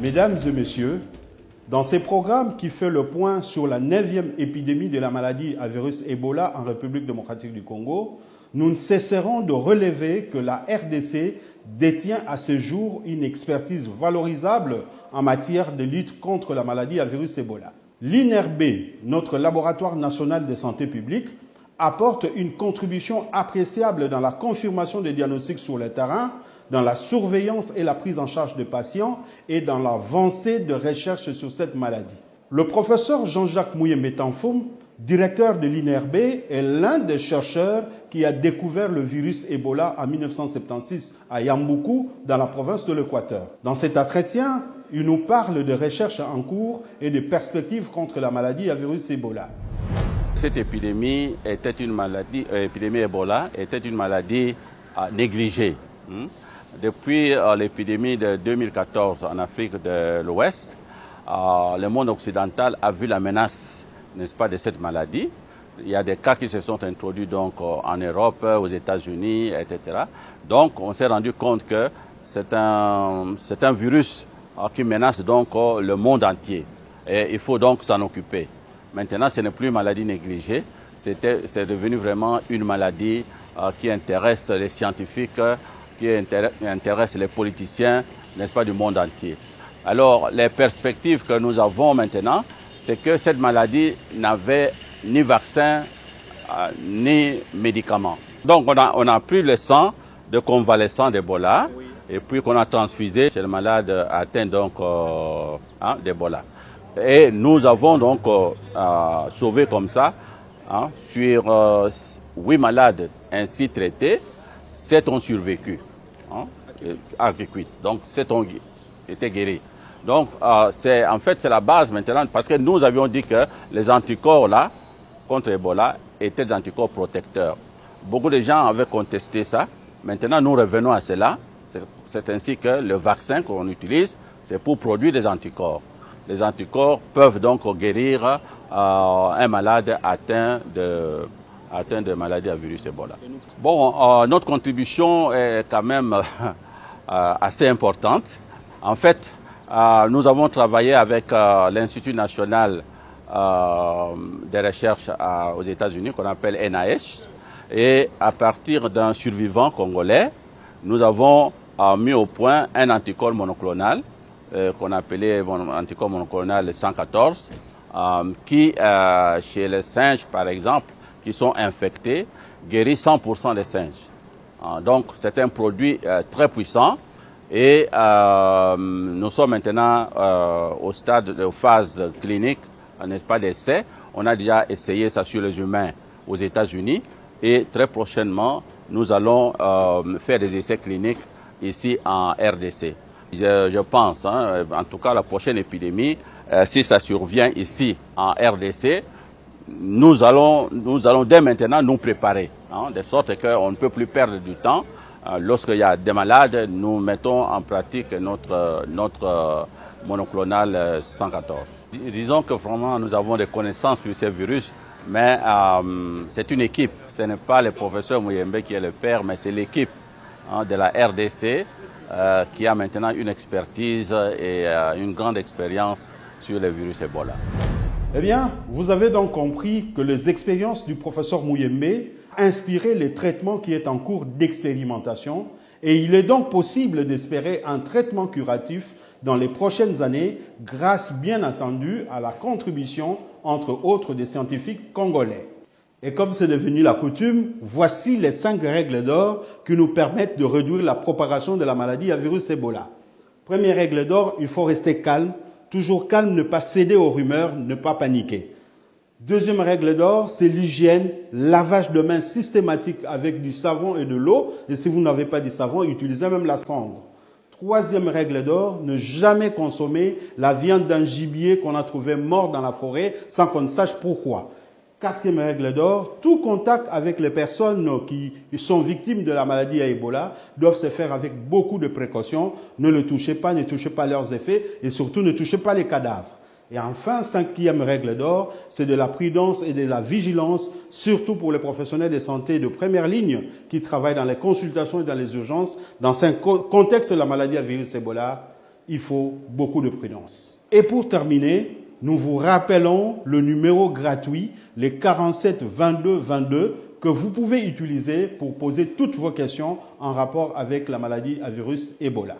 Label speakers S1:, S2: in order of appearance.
S1: Mesdames et messieurs, dans ces programmes qui fait le point sur la 9e épidémie de la maladie à virus Ebola en République démocratique du Congo, nous ne cesserons de relever que la RDC détient à ce jour une expertise valorisable en matière de lutte contre la maladie à virus Ebola. L'INRB, notre laboratoire national de santé publique, apporte une contribution appréciable dans la confirmation des diagnostics sur le terrain, dans la surveillance et la prise en charge des patients et dans l'avancée de recherche sur cette maladie. Le professeur Jean-Jacques Mouyembe Tanfoum, directeur de l'INRB, est l'un des chercheurs qui a découvert le virus Ebola en 1976 à Yamboukou, dans la province de l'Équateur. Dans cet entretien, il nous parle de recherches en cours et de perspectives contre la maladie à virus Ebola.
S2: Cette épidémie était une maladie, épidémie Ebola était une maladie négligée. Depuis l'épidémie de 2014 en Afrique de l'Ouest, le monde occidental a vu la menace, n'est-ce pas, de cette maladie. Il y a des cas qui se sont introduits donc en Europe, aux États-Unis, etc. Donc on s'est rendu compte que c'est un virus qui menace donc le monde entier. Et il faut donc s'en occuper. Maintenant, ce n'est plus une maladie négligée, c'est devenu vraiment une maladie qui intéresse les scientifiques, qui intéresse les politiciens, n'est-ce pas, du monde entier. Alors, les perspectives que nous avons maintenant, c'est que cette maladie n'avait ni vaccin, ni médicaments. Donc, on a pris le sang de convalescents d'Ebola, et puis qu'on a transfusé chez le malade atteint donc d'Ebola. Et nous avons donc sauvé comme ça, sur 8 malades ainsi traités, 7 ont survécu. Donc 7 ont été guéris. Donc en fait c'est la base maintenant, parce que nous avions dit que les anticorps là, contre Ebola, étaient des anticorps protecteurs. Beaucoup de gens avaient contesté ça. Maintenant nous revenons à cela. C'est ainsi que le vaccin qu'on utilise, c'est pour produire des anticorps. Les anticorps peuvent donc guérir un malade atteint de maladie à virus Ebola. Bon, notre contribution est quand même assez importante. En fait, nous avons travaillé avec l'Institut national des recherches aux États-Unis, qu'on appelle NIH, et à partir d'un survivant congolais, nous avons mis au point un anticorps monoclonal qu'on appelait anticorps monoclonal 114, qui, chez les singes par exemple, qui sont infectés, guérit 100% des singes. Donc c'est un produit très puissant et nous sommes maintenant au stade de phase clinique, n'est-ce pas, d'essai. On a déjà essayé ça sur les humains aux États-Unis et très prochainement nous allons faire des essais cliniques ici en RDC. Je pense, en tout cas la prochaine épidémie, si ça survient ici en RDC, nous allons dès maintenant nous préparer, de sorte qu'on ne peut plus perdre du temps. Lorsqu'il y a des malades, nous mettons en pratique notre monoclonal 114. Disons que vraiment nous avons des connaissances sur ces virus, mais c'est une équipe. Ce n'est pas le professeur Mouyembe qui est le père, mais c'est l'équipe de la RDC qui a maintenant une expertise et une grande expérience sur le virus Ebola.
S1: Eh bien, vous avez donc compris que les expériences du professeur Mouyembe ont inspiré les traitements qui est en cours d'expérimentation et il est donc possible d'espérer un traitement curatif dans les prochaines années grâce bien entendu à la contribution entre autres des scientifiques congolais. Et comme c'est devenu la coutume, voici les 5 règles d'or qui nous permettent de réduire la propagation de la maladie à virus Ebola. Première règle d'or, il faut rester calme. Toujours calme, ne pas céder aux rumeurs, ne pas paniquer. Deuxième règle d'or, c'est l'hygiène, lavage de mains systématique avec du savon et de l'eau. Et si vous n'avez pas du savon, utilisez même la cendre. Troisième règle d'or, ne jamais consommer la viande d'un gibier qu'on a trouvé mort dans la forêt sans qu'on ne sache pourquoi. Quatrième règle d'or, tout contact avec les personnes qui sont victimes de la maladie à Ebola doivent se faire avec beaucoup de précautions. Ne le touchez pas, ne touchez pas leurs effets et surtout ne touchez pas les cadavres. Et enfin, 5e règle d'or, c'est de la prudence et de la vigilance, surtout pour les professionnels de santé de première ligne qui travaillent dans les consultations et dans les urgences. Dans ce contexte de la maladie à virus Ebola, il faut beaucoup de prudence. Et pour terminer, nous vous rappelons le numéro gratuit, le 47 22 22, que vous pouvez utiliser pour poser toutes vos questions en rapport avec la maladie à virus Ebola.